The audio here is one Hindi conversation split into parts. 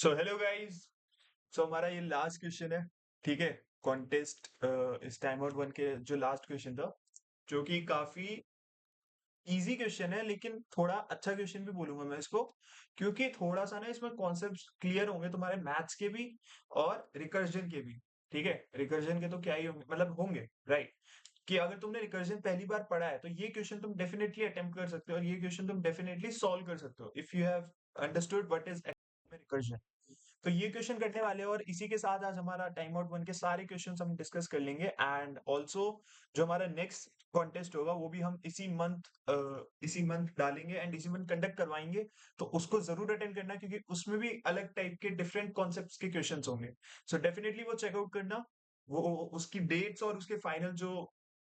So hello guys. सो हमारा ये लास्ट क्वेश्चन है। ठीक है। कॉन्टेस्ट इस टाइम आउट वन के जो लास्ट क्वेश्चन था, जो कि काफी इजी क्वेश्चन है, लेकिन थोड़ा अच्छा क्वेश्चन भी बोलूंगा मैं इसको, क्योंकि थोड़ा सा ना इसमें कॉन्सेप्ट्स क्लियर होंगे तुम्हारे मैथ्स के भी और रिकर्जन के भी। ठीक है, रिकर्जन के तो क्या ही होंगे, मतलब होंगे, राइट। कि अगर तुमने रिकर्जन पहली बार पढ़ा है तो ये क्वेश्चन तुम डेफिनेटली अटेम्प्ट कर सकते हो, और ये क्वेश्चन तुम डेफिनेटली सॉल्व कर सकते हो if you have understood what is recursion. तो ये क्वेश्चन करने वाले हैं, और इसी के साथ आज हमारा टाइम आउट वन के सारे क्वेश्चंस हम डिस्कस कर लेंगे। एंड ऑल्सो जो हमारा नेक्स्ट कॉन्टेस्ट होगा वो भी हम इसी मंथ डालेंगे एंड इसी मंथ कंडक्ट करवाएंगे। तो उसको जरूर अटेंड करना, क्योंकि उसमें भी अलग टाइप के डिफरेंट कॉन्सेप्ट्स के क्वेश्चंस होंगे। सो डेफिनेटली वो चेकआउट करना। वो उसकी डेट्स और उसके फाइनल जो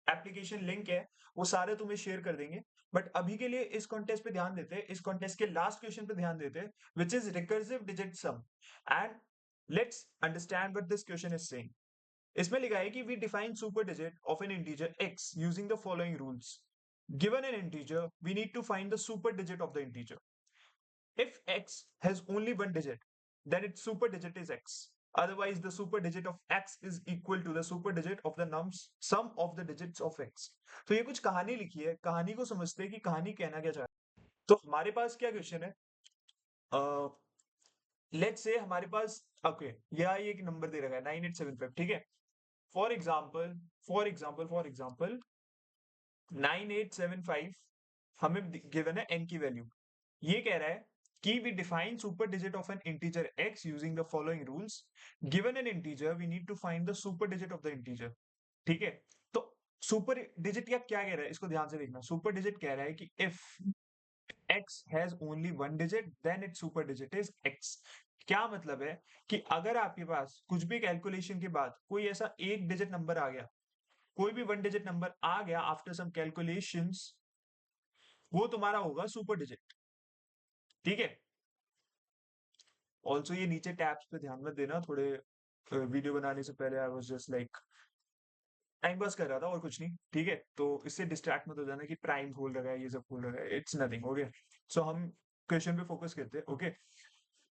एप्लीकेशन लिंक है वो सारे तुम्हें शेयर कर देंगे। बट अभी के लिए इस कॉन्टेस्ट पे ध्यान देते हैं, इस कॉन्टेस्ट के लास्ट क्वेश्चन पे ध्यान देते हैं, which is recursive digit sum. And let's understand what this question is saying. इसमें लिखा है कि we define super digit of an integer x using the following rules. Given an integer, we need to find the super digit of the integer. If x has only one digit, then its super digit is x. Otherwise, the super digit of x is equal to the super digit of the sum of the digits of x. तो ये कुछ कहानी लिखी है, कहानी को समझते हैं कि कहानी कहना क्या चाह रहा है। तो हमारे पास क्या क्वेश्चन है, लेट्स से हमारे पास ओके, यह एक नंबर दे रखा है 9875। ठीक है। फॉर एग्जाम्पल 9875 हमें गिवन है n की वैल्यू। ये कह रहा है कि we define super digit of an integer x using the following rules. Given an integer we need to find the super digit of the integer. ठीक है। तो सुपर डिजिट या क्या कह रहा है, इसको ध्यान से देखना। सुपर डिजिट कह रहा है कि if x has only one digit then its super digit is x। क्या मतलब है कि अगर आपके पास कुछ भी कैलकुलेशन के बाद कोई ऐसा एक डिजिट नंबर आ गया, कोई भी वन डिजिट नंबर आ गया आफ्टर सम कैलकुलेशंस, वो तुम्हारा होगा सुपर डिजिट। ठीक है। ऑल्सो ये नीचे टैब्स पे ध्यान मत देना, थोड़े वीडियो बनाने से पहले I was just like time pass कर रहा था और कुछ नहीं। ठीक है, तो इससे डिस्ट्रैक्ट मत हो जाना कि प्राइम खोल रखा है, ये सब खोल रखा है, इट्स नथिंग। ओके, सो हम क्वेश्चन पे फोकस करते हैं। ओके,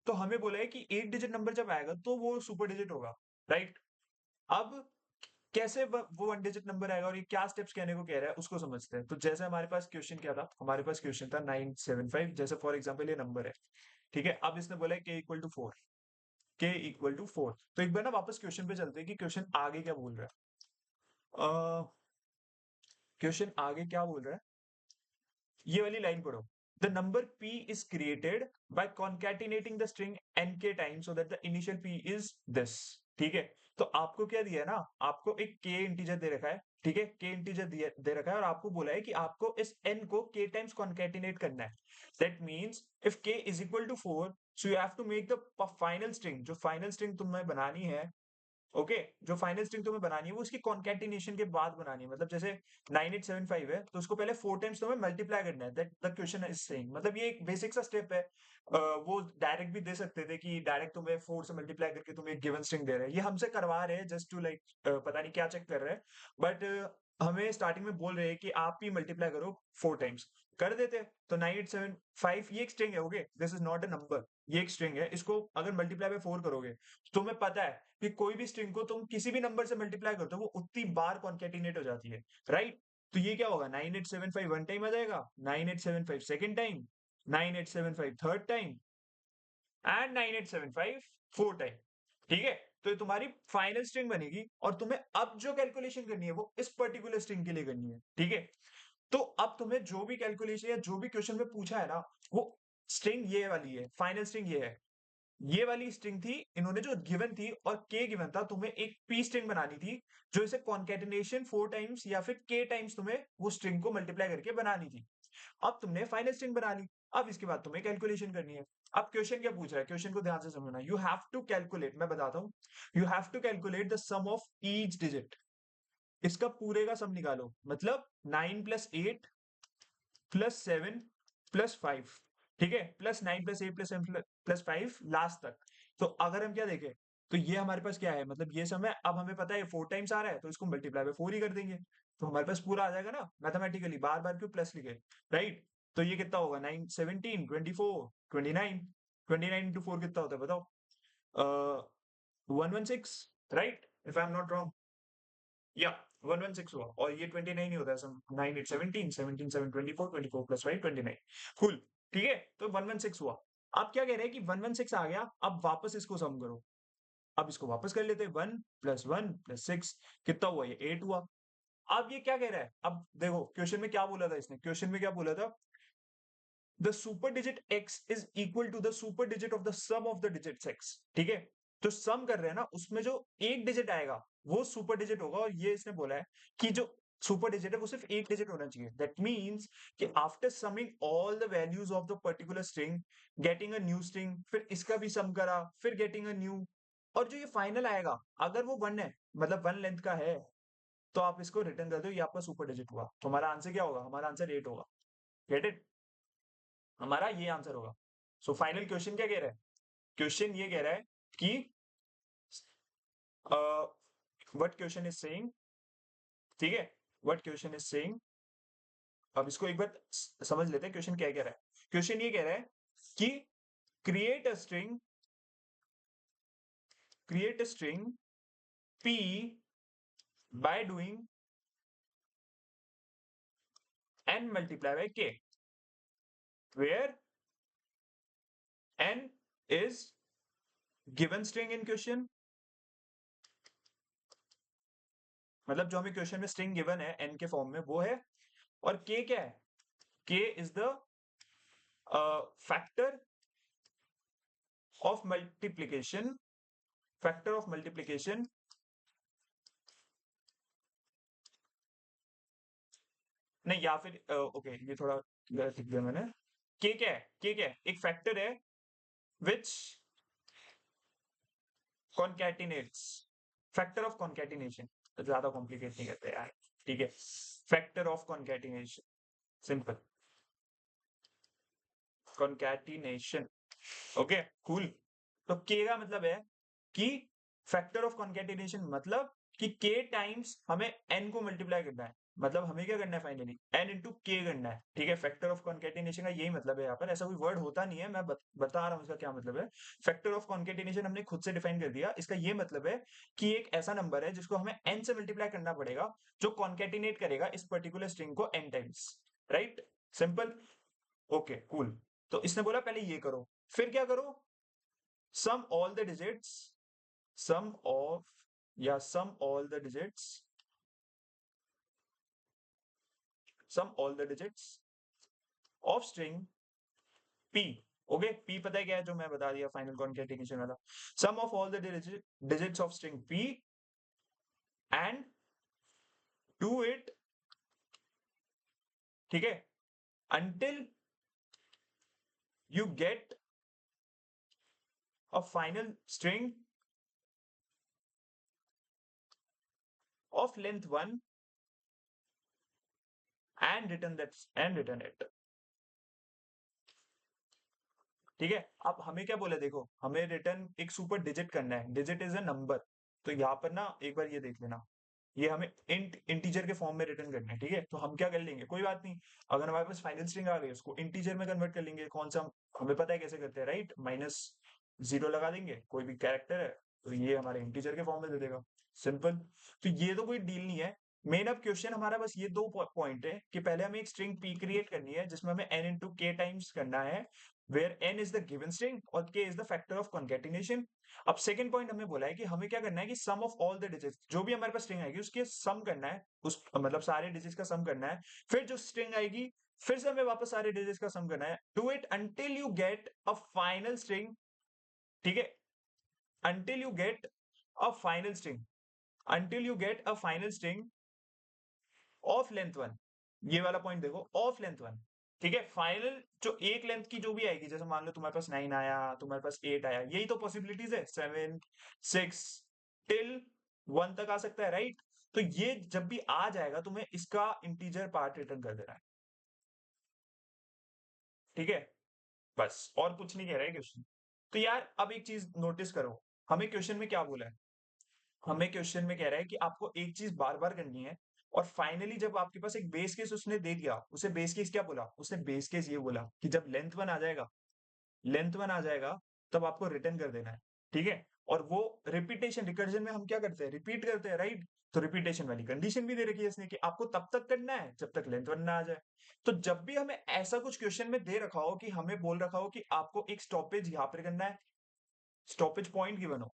तो हमें बोला है कि एक डिजिट नंबर जब आएगा तो वो सुपर डिजिट होगा, राइट। अब कैसे वो वन डिजिट नंबर आएगा और ये क्या स्टेप्स कहने को कह रहा है उसको समझते हैं। तो जैसे हमारे पास क्वेश्चन क्या था, हमारे पास क्वेश्चन था 975, जैसे फॉर एग्जांपल ये नंबर है। ठीक है, अब इसने बोला है के इक्वल टू 4, के इक्वल टू 4। तो एक बार ना वापस क्वेश्चन पे चलते हैं कि क्वेश्चन आगे क्या बोल रहा है। क्वेश्चन आगे क्या बोल रहा है, ये वाली लाइन पढ़ो। The number p is created by concatenating the string nk times so that the initial p is this। ठीक है। तो आपको क्या दिया है ना, आपको एक k इंटीजर दे रखा है। ठीक है, k इंटीजर दे रखा है और आपको बोला है कि आपको इस n को k टाइम्स कॉन्केटिनेट करना है। That means if k is equal to 4, so you have to make the final string, जो फाइनल स्ट्रिंग तुम्हें बनानी है। ओके, जो फाइनल स्ट्रिंग तुम्हें बनानी है वो उसकी कॉन्केटिनेशन के बाद बनानी है। मतलब जैसे 9875 है तो उसको पहले 4 टाइम्स तुम्हें मल्टीप्लाई करना है। That the question is saying, मतलब ये एक बेसिक सा स्टेप है। वो डायरेक्ट भी दे सकते थे कि डायरेक्ट तुम्हें 4 से मल्टीप्लाई करके तुम्हें एक गिवन स्ट्रिंग दे रहे हैं। ये हमसे करवा रहे हैं जस्ट टू लाइक पता नहीं क्या चेक कर रहे हैं, बट हमें स्टार्टिंग में बोल रहे हैं कि आप ही मल्टीप्लाई करो 4 टाइम्स। कर देते हैं। तो 9875 ये एक स्ट्रिंग है। Okay, this is not a number, ये एक स्ट्रिंग है। इसको अगर मल्टीप्लाई बाय 4 करोगे तो तुम्हें पता है कि कोई भी स्ट्रिंग को तुम किसी भी नंबर से मल्टीप्लाई करते हो वो उतनी बार कॉन्केटिनेट हो जाती है, राइट। तो ये क्या होगा, 9875 वन टाइम आ जाएगा, 9875 second time, 9875 third time and 9875 four time. ठीक है। तो ये तुम्हारी फाइनल स्ट्रिंग बनेगी और तुम्हें अब जो कैलकुलेशन करनी है वो इस पर्टिकुलर स्ट्रिंग के लिए करनी है। ठीक है। तो अब तुम्हें जो भी कैलकुलेशन या जो भी क्वेश्चन में पूछा है ना, वो स्ट्रिंग ये वाली है, फाइनल स्ट्रिंग ये है। ये वाली स्ट्रिंग थी, इन्होंने जो गिवन थी और के गिवन था, तुम्हें एक पी स्ट्रिंग बनानी थी जो इसे कॉन्केटिनेशन 4 टाइम्स या फिर के टाइम्स तुम्हें वो स्ट्रिंग को मल्टीप्लाई करके बनानी थी। अब तुमने फाइनल स्ट्रिंग बना ली, अब इसके बाद तुम्हें कैलकुलेशन करनी है। अब क्वेश्चन क्या पूछ रहा है, क्वेश्चन को ध्यान से समझना। यू हैव टू कैलकुलेट, मैं बताता हूं, you have to calculate the sum of each digit. इसका पूरे का सम निकालो, मतलब 9 + 8 + 7 + 5। ठीक है, +9 + 8 + 7 + 5 लास्ट तक। तो अगर हम क्या देखें, तो ये हमारे पास क्या है, मतलब ये सम है। अब हमें पता है 4 टाइम्स आ रहा है तो इसको मल्टीप्लाई बाय 4 ही कर देंगे, तो हमारे पास पूरा आ जाएगा ना मैथमेटिकली। बार बार क्यों प्लस लिखे, राइट। तो ये कितना होगा, 9 17 24 29, 29 × 4 कितना होता है बताओ। 116, right, if I am not wrong, या 116 हुआ, और ये 29 ही होता है, 9 8 17 17 7 24 24 प्लस 5 29, कूल, ठीक है, तो 116 हुआ। अब क्या कह रहे हैं कि 116 आ गया, अब वापस इसको सम करो, अब इसको वापस कर लेते हैं, 1 प्लस 1 प्लस 6 कितना हुआ, ये 8 हुआ। अब ये क्या कह रहा है, अब देखो क्वेश्चन में क्या बोला था इसने, क्वेश्चन में क्या बोला था, the super digit x is equal to the super digit of the sum of the digit x, ठीक है, तो सम कर रहे हैं ना, उसमें जो एक डिजिट आएगा वो सुपर डिजिट होगा, और ये इसने बोला है कि जो सुपर डिजिट है वो सिर्फ एक डिजिट होना चाहिए, दैट मीन्स कि after summing all the values of the particular string, getting a new string, फिर इसका भी सम करा, फिर गेटिंग अ न्यू, और जो ये फाइनल आएगा अगर वो 1 है, मतलब 1 लेंथ का है, तो आप इसको रिटर्न कर दो, ये आपका सुपर डिजिट हुआ, तो हमारा आंसर क्या होगा, हमारा आंसर 8 होगा, गेट इट, हमारा ये आंसर होगा। सो फाइनल क्वेश्चन क्या कह रहा है, क्वेश्चन ये कह रहा है कि व्हाट क्वेश्चन इज सेइंग, ठीक है, व्हाट क्वेश्चन इज सेइंग, अब इसको एक बार समझ लेते हैं क्वेश्चन क्या कह रहा है, क्वेश्चन ये कह रहा है कि create a string, create a string p by doing n multiply by k where n is given string in question, मतलब जो हमें क्वेश्चन में स्ट्रिंग गिवन है n के फॉर्म में वो है, और k क्या है, k is the factor of multiplication, factor of multiplication, नहीं, या फिर ओके, ये थोड़ा गलत लिख दिया मैंने, के क्या है, के क्या है, एक फैक्टर है विच कॉन्कैटिनेट्स, फैक्टर ऑफ कॉन्कैटिनेशन, ज्यादा कॉम्प्लिकेट नहीं करते यार, ठीक है, factor of concatenation, simple concatenation, okay cool. तो के का मतलब है कि फैक्टर ऑफ कॉन्कैटिनेशन, मतलब कि के टाइम्स हमें एन को मल्टीप्लाई करना है, मतलब हमें क्या करना है फाइनली, एन इंटू के करना है, ठीक है, फैक्टर ऑफ कॉन्कैटिनेशन का यही मतलब है, यहाँ पर ऐसा कोई वर्ड होता नहीं है, मैं बता रहा हूँ इसका क्या मतलब है। फैक्टर ऑफ कॉन्कैटिनेशन हमने खुद से डिफाइन कर दिया, इसका ये मतलब है कि एक ऐसा नंबर है जिसको हमें एन से मल्टीप्लाई करना पड़ेगा, जो कॉन्कैटिनेट करेगा इस पर्टिकुलर स्ट्रिंग को n times, right, simple, okay cool. तो इसने बोला पहले ये करो, फिर क्या करो, sum all the digits, sum of, या sum all the digits, sum all the digits of string p, okay, p पता है क्या है, जो मैं बता दिया फाइनल कॉन्कैटिनेशन वाला, sum of all the digits of string p and do it, ठीक है, until you get a final string of length 1 and return that, and return it, ठीक है। अब हमें क्या बोले, देखो हमें रिटर्न एक सुपर डिजिट करना है, डिजिट इज अ नंबर, तो यहाँ पर ना एक बार ये देख लेना, ये हमें इंटीजर के फॉर्म में रिटर्न करना है, ठीक है, तो हम क्या कर लेंगे, कोई बात नहीं, अगर हमारे पास फाइनल स्ट्रिंग आ गई उसको इंटीजर में कन्वर्ट कर लेंगे, कौन सा, हमें पता है कैसे करते हैं, राइट, -0 लगा देंगे, कोई भी कैरेक्टर है तो ये हमारे इंटीजर के फॉर्म में दे देगा, सिंपल। तो ये तो कोई डील नहीं है, मेन अब क्वेश्चन हमारा बस ये दो पॉइंट है कि पहले हमें एक स्ट्रिंग पी क्रिएट करनी है जिसमें हमें n इंटू के टाइम्स करना है, where n is the given string और k is the factor of concatenation। अब सेकंड पॉइंट हमें बोला है कि हमें क्या करना है कि सम ऑफ ऑल द डिजिट्स, जो भी हमारे पास स्ट्रिंग आएगी उसके सम करना है, उस मतलब सारे डिजिट्स का सम करना है, फिर जो स्ट्रिंग आएगी फिर से हमें वापस सारे डिजिट्स का सम करना है, do it until you get a final string, ठीक है, until you get a final string, until you get a final string of length 1, ये वाला पॉइंट देखो, ऑफ लेंथ 1, ठीक है, फाइनल जो एक लेंथ की जो भी आएगी, जैसे मान लो तुम्हारे पास 9 आया, तुम्हारे पास 8 आया, यही तो पॉसिबिलिटीज है, 7 6 टिल 1 तक आ सकता है, राइट, तो ये जब भी आ जाएगा तुम्हें इसका इंटीजर पार्ट रिटर्न कर देना है, ठीक है, बस और कुछ नहीं कह रहा है क्वेश्चन। तो यार अब एक चीज नोटिस करो, हमें क्वेश्चन में क्या बोला है, हमें क्वेश्चन में कह रहा है कि आपको एक चीज बार बार करनी है, और फाइनली जब आपके पास एक बेस केस उसने दे दिया, उसे बेस केस क्या बोला, उसने बेस केस ये बोला कि जब लेंथ 1 आ जाएगा, लेंथ 1 आ जाएगा तब आपको रिटर्न कर देना है, ठीक है, और वो रिपीटेशन रिकर्जन में हम क्या करते हैं, रिपीट करते हैं, राइट? तो रिपीटेशन वाली कंडीशन भी दे रखी है इसने कि आपको तब तक करना है जब तक लेंथ वन ना आ जाए। तो जब भी हमें ऐसा कुछ क्वेश्चन में दे रखा हो कि हमें बोल रखा हो कि आपको एक स्टॉपेज यहाँ पर करना है, स्टॉपेज पॉइंट गिवन हो,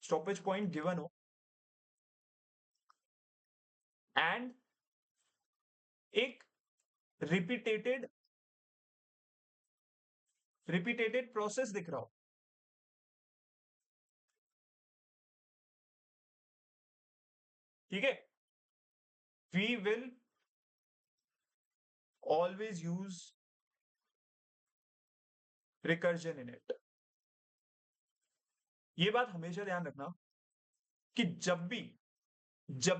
स्टॉपेज पॉइंट गिवन हो, एंड एक रिपीटेटेड रिपीटेटेड प्रोसेस दिख रहा हो, ठीक है, we will always use recursion in it. ये बात हमेशा ध्यान रखना कि जब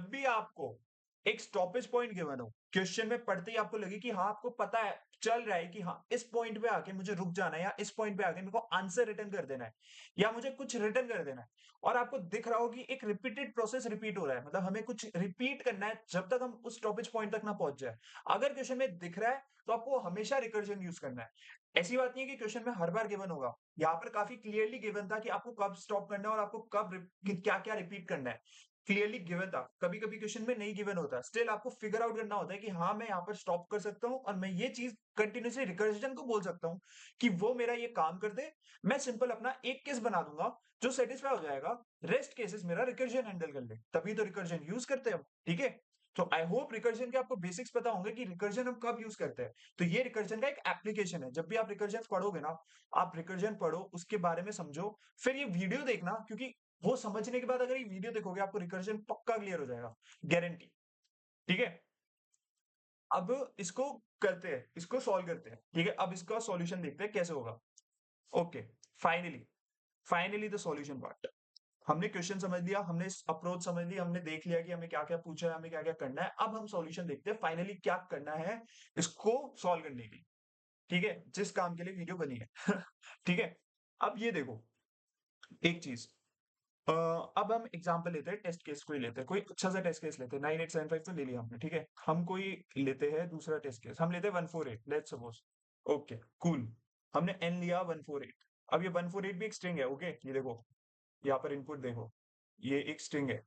भी आपको एक स्टॉपेज पॉइंट गिवन हो, क्वेश्चन में पढ़ते ही आपको लगे कि हाँ, आपको पता है, चल रहा है कि हाँ, इस पॉइंट पे आके मुझे रुक जाना है, या इस पॉइंट पे आके मेरे को आंसर रिटर्न कर देना है, या मुझे कुछ रिटर्न कर देना है, और आपको दिख रहा हो कि एक रिपीटेड प्रोसेस रिपीट हो रहा है, मतलब हमें कुछ रिपीट करना है जब तक हम उस स्टॉपेज पॉइंट तक ना पहुंच जाए। अगर क्वेश्चन में दिख रहा है तो आपको हमेशा रिकर्जन यूज करना है। ऐसी बात नहीं है कि क्वेश्चन में हर बार गिवन होगा, यहाँ पर काफी क्लियरली गिवन था कि आपको कब स्टॉप करना है और आपको कब क्या क्या रिपीट करना है, क्लियरली गिवन था। कभी कभी क्वेश्चन में नहीं गिवन होता, स्टिल आपको फिगर आउट करना होता है कि हाँ, मैं यहाँ पर स्टॉप कर सकता हूँ और मैं ये चीज कंटिन्यूसली रिकर्जन को बोल सकता हूँ कि वो मेरा ये काम कर दे, मैं सिंपल अपना एक केस बना दूंगा जो सेटिस्फाई हो जाएगा, रेस्ट केसेस मेरा रिकर्जन हैंडल कर ले, तभी तो रिकर्जन यूज करते हैं हम, ठीक है। तो आई होप रिकर्जन के आपको बेसिक्स पता होंगे कि रिकर्जन हम कब यूज करते हैं। तो ये रिकर्जन का एक एप्लीकेशन है, जब भी आप रिकर्जन पढ़ोगे ना, आप रिकर्जन पढ़ो, उसके बारे में समझो, फिर ये वीडियो देखना, क्योंकि वो समझने के बाद अगर ये वीडियो देखोगे आपको रिकर्जन पक्का क्लियर हो जाएगा, गारंटी, ठीक है। अब इसको करते हैं, इसको सॉल्व करते हैं, ठीक है। अब इसका सॉल्यूशन देखते हैं कैसे होगा। Okay, finally finally the solution part. हमने क्वेश्चन समझ लिया, हमने अप्रोच समझ ली, हमने देख लिया कि हमें क्या क्या पूछा है, हमें क्या क्या करना है। अब हम सॉल्यूशन देखते हैं फाइनली क्या करना है इसको सॉल्व करने के लिए, ठीक है, जिस काम के लिए वीडियो बनी है। ठीक है। अब ये देखो एक चीज, अब हम एग्जांपल लेते हैं, टेस्ट केस कोई लेते हैं, कोई अच्छा सा टेस्ट केस लेते हैं, 9875 तो ले लिया हमने, ठीक है। हम कोई लेते हैं दूसरा टेस्ट केस, हम लेते हैं 148, लेट्स सपोज। ओके, कूल, हमने n लिया 148। अब ये 148 भी एक स्ट्रिंग है, ओके, ये देखो, यहाँ पर इनपुट देखो, ये एक स्ट्रिंग है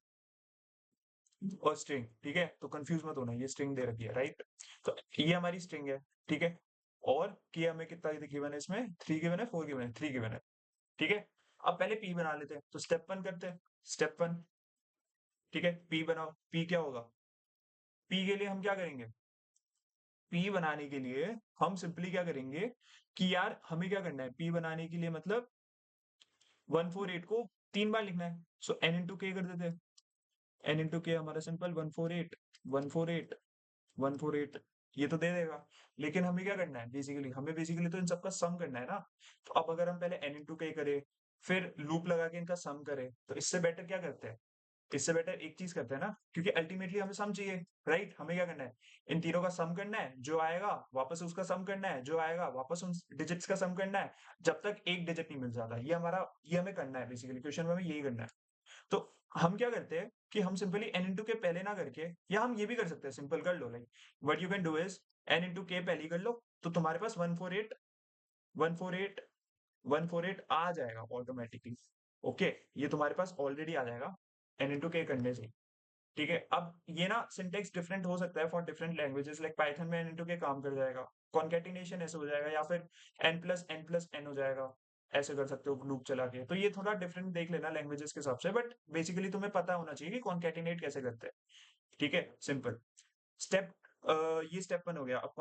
और स्ट्रिंग, ठीक है, तो कंफ्यूज मत होना, ये स्ट्रिंग दे रखी है, राइट। तो ये हमारी स्ट्रिंग है, ठीक है, और की हमें कितना गिवन है, इसमें 3 गिवन है, 4 गिवन है, 3 गिवन है, ठीक है। अब पहले p बना लेते हैं, तो स्टेप 1 करते हैं, स्टेप 1, ठीक है, p बनाओ, p क्या होगा, p के लिए हम क्या करेंगे, p बनाने के लिए हम सिंपली क्या करेंगे कि यार हमें क्या करना है, p बनाने के लिए मतलब 148 को 3 बार लिखना है, सो n इंटू k कर देते हैं, n इंटू के हमारा सिंपल 148, 148, 148, ये तो दे देगा। लेकिन हमें क्या करना है, बेसिकली हमें बेसिकली तो इन सबका सम करना है ना। तो अब अगर हम पहले n इंटू के करें, फिर लूप लगा के इनका सम करें, तो इससे बेटर क्या करते हैं, इससे बेटर एक चीज करते हैं ना, क्योंकि अल्टीमेटली हमें सम चाहिए, राइट। हमें क्या करना है, इन तीनों का सम करना है, जो आएगा वापस उसका सम करना है, जो आएगा वापस उन डिजिट्स का सम करना है, जब तक एक डिजिट नहीं मिल जाता। ये हमारा, ये हमें करना है बेसिकली, क्वेश्चन में हमें यही करना है। तो हम क्या करते हैं कि हम सिंपली n इंटू के पहले ना करके, या हम ये भी कर सकते हैं, सिंपल कर लो, like what you can do is n into के पहले ही कर लो, तो तुम्हारे पास 148, 148, 148 आ जाएगा ऑटोमेटिकली। ओके, ये तुम्हारे पास ऑलरेडी आ जाएगा n इंटू के करने से, ठीक है। अब ये ना सिंटेक्स डिफरेंट हो सकता है for different languages, like Python में n इंटू के काम कर जाएगा, कॉन्केटिनेशन ऐसे हो जाएगा, या फिर n+n+n हो जाएगा, ऐसे कर सकते हो लूप चला के। तो ये थोड़ा डिफरेंट देख लेना लैंग्वेजेस के हिसाब से, बट बेसिकली तुम्हें पता होना चाहिए कि कॉन्केटिनेट कैसे करते हैं, ठीक है, सिंपल स्टेप। ये स्टेप 1 हो गया। अब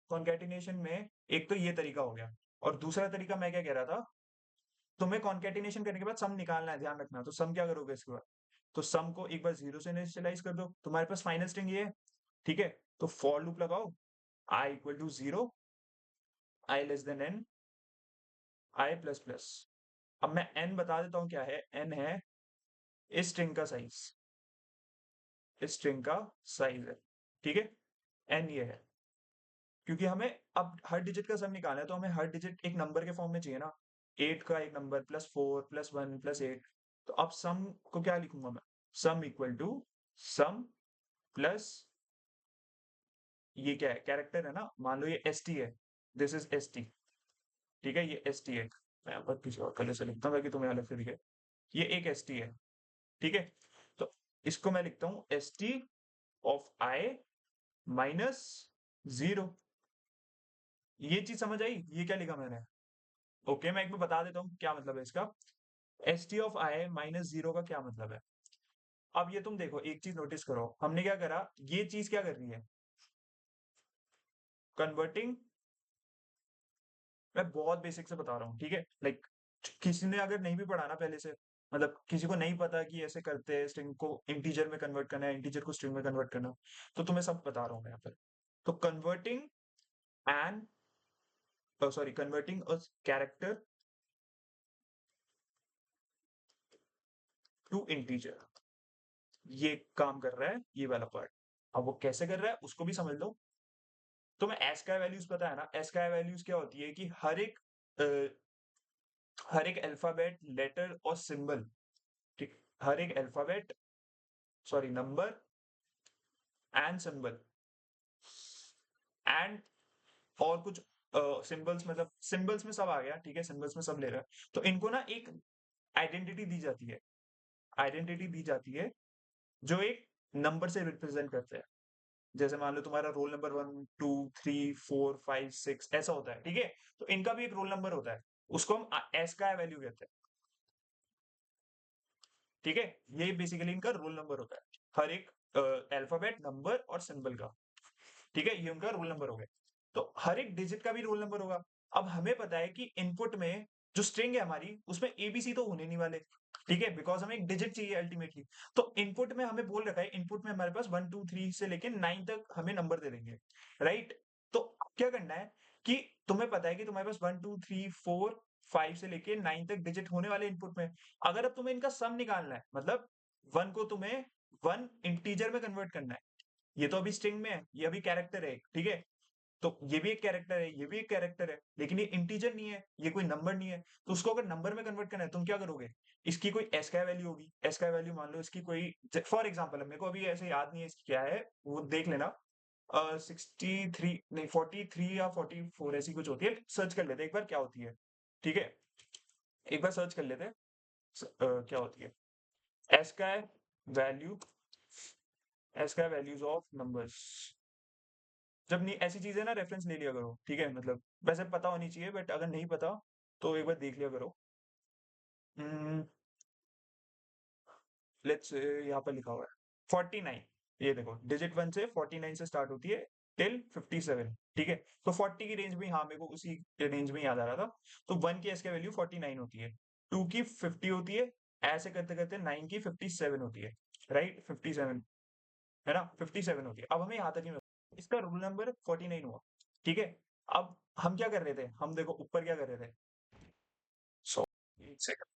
कॉन्केटिनेशन में एक तो ये तरीका हो गया, और दूसरा तरीका मैं क्या कह रहा था, तुम्हें कॉन्केटिनेशन करने के बाद सम निकालना है, ध्यान रखना। तो सम क्या करोगे इसके बाद, तो सम को एक बार 0 से इनिशियलाइज कर दो, तुम्हारे पास फाइनल स्ट्रिंग ये है, ठीक है। तो फॉर लूप लगाओ, i equal to 0, i less than n, i plus plus. अब मैं n बता देता हूँ क्या है, n है इस स्ट्रिंग का साइज, इस स्ट्रिंग का साइज है, ठीक है, n ये है। क्योंकि हमें अब हर डिजिट का सम निकालना है, तो हमें हर डिजिट एक नंबर के फॉर्म में चाहिए ना, 8 का एक नंबर, +4 +1 +8। तो अब सम को क्या लिखूंगा मैं, sum equal to sum plus, ये क्या है, कैरेक्टर है ना, मान लो ये एस टी है, दिस इज एस टी, ठीक है, ये एस टी है, मैं यहाँ पर किसी और कलर से लिखता हूँ ताकि तुम्हें अलग से दिखे। ये एक एस टी है, ठीक है। तो इसको मैं लिखता हूँ S T of I minus 0। ये चीज समझ आई? ये क्या लिखा मैंने? ओके, मैं एक बार बता देता हूँ क्या मतलब है इसका। S T of I minus 0 का क्या मतलब है? अब ये तुम देखो, एक चीज नोटिस करो, हमने क्या करा, ये चीज क्या कर रही है, कन्वर्टिंग। मैं बहुत बेसिक से बता रहा हूँ, ठीक है। लाइक किसी ने अगर नहीं भी पढ़ा ना पहले से, मतलब किसी को नहीं पता कि ऐसे करते हैं, स्ट्रिंग को इंटीजर में कन्वर्ट करना है, इंटीजर को स्ट्रिंग में कन्वर्ट करना, तो तुम्हें सब बता रहा हूँ मैं यहाँ पर। तो converting and sorry, converting a character to integer, ये काम कर रहा है ये वाला पार्ट। अब वो कैसे कर रहा है उसको भी समझ लो। तो मैं एस्काई वैल्यूज पता है ना, एस्काई वैल्यूज क्या होती है कि हर एक अल्फाबेट, लेटर और सिंबल, ठीक, हर एक alphabet, sorry, number and symbol and और कुछ सिंबल्स, मतलब सिंबल्स में सब आ गया, ठीक है, सिंबल्स में सब ले रहा है। तो इनको ना एक आइडेंटिटी दी जाती है, आइडेंटिटी दी जाती है जो एक नंबर से रिप्रेजेंट करते हैं। जैसे मान लो तुम्हारा रोल नंबर 1 2 3 4 5 6 ऐसा होता है, ठीक है। तो इनका भी एक रोल नंबर होता है, उसको हम एस का वैल्यू कहते हैं, ठीक है। ये बेसिकली इनका रोल नंबर होता है, हर एक अल्फाबेट, नंबर और सिंबल का, ठीक है। ये उनका रोल नंबर हो गया। तो हर एक डिजिट का भी रोल नंबर होगा। अब हमें पता है कि इनपुट में जो स्ट्रिंग है हमारी, उसमें एबीसी तो होने नहीं वाले, ठीक है, बिकॉज हमें एक डिजिट चाहिए अल्टीमेटली। तो इनपुट में हमें बोल रखा है, इनपुट में हमारे पास 1 2 3 से लेके 9 तक हमें नंबर दे देंगे, राइट। तो क्या करना है कि तुम्हें पता है कि तुम्हारे पास 1 2 3 4 5 से लेके 9 तक डिजिट होने वाले इनपुट में। अगर अब तुम्हें इनका सम निकालना है, मतलब वन को तुम्हें वन इंटीजर में कन्वर्ट करना है, ये तो अभी स्ट्रिंग में है, ये अभी कैरेक्टर है, ठीक है। तो ये भी एक कैरेक्टर है, ये भी एक कैरेक्टर है, लेकिन ये इंटीजर नहीं है, ये कोई नंबर नहीं है। तो उसको अगर नंबर में कन्वर्ट करना है, तुम क्या करोगे? इसकी कोई एस्काई वैल्यू होगी, एस्काई वैल्यू मान लो इसकी कोई, फॉर एग्जाम्पल, मेरे को अभी ऐसे याद नहीं है इसकी क्या है, वो देख लेना। 63 नहीं 43 या 44 ऐसी कुछ होती है, सर्च कर लेते हैं एक बार क्या होती है, ठीक है। एक बार सर्च कर लेते हैं क्या होती है ASCII value, ASCII values of numbers. जब नहीं ऐसी चीजें ना, रेफरेंस ले लिया करो, ठीक है। मतलब वैसे पता होनी चाहिए, बट अगर नहीं पता तो एक बार देख लिया करो। लेट्स यहाँ पर लिखा हुआ है 49। ये देखो, डिजिट 1 से 49 से स्टार्ट होती है टिल 57, ठीक है। तो 40 की रेंज में, हाँ मेरे को उसी रेंज में याद आ रहा था। तो 1 की एस वैल्यू 49 होती है, 2 की 50 होती है, ऐसे करते करते 9 की 57 होती है, राइट। 57 है ना, 57 होती है। अब हमें यहाँ तक ही इसका रूल नंबर 49 हुआ, ठीक है। अब हम क्या कर रहे थे, हम देखो ऊपर क्या कर रहे थे, सो एक सेकंड।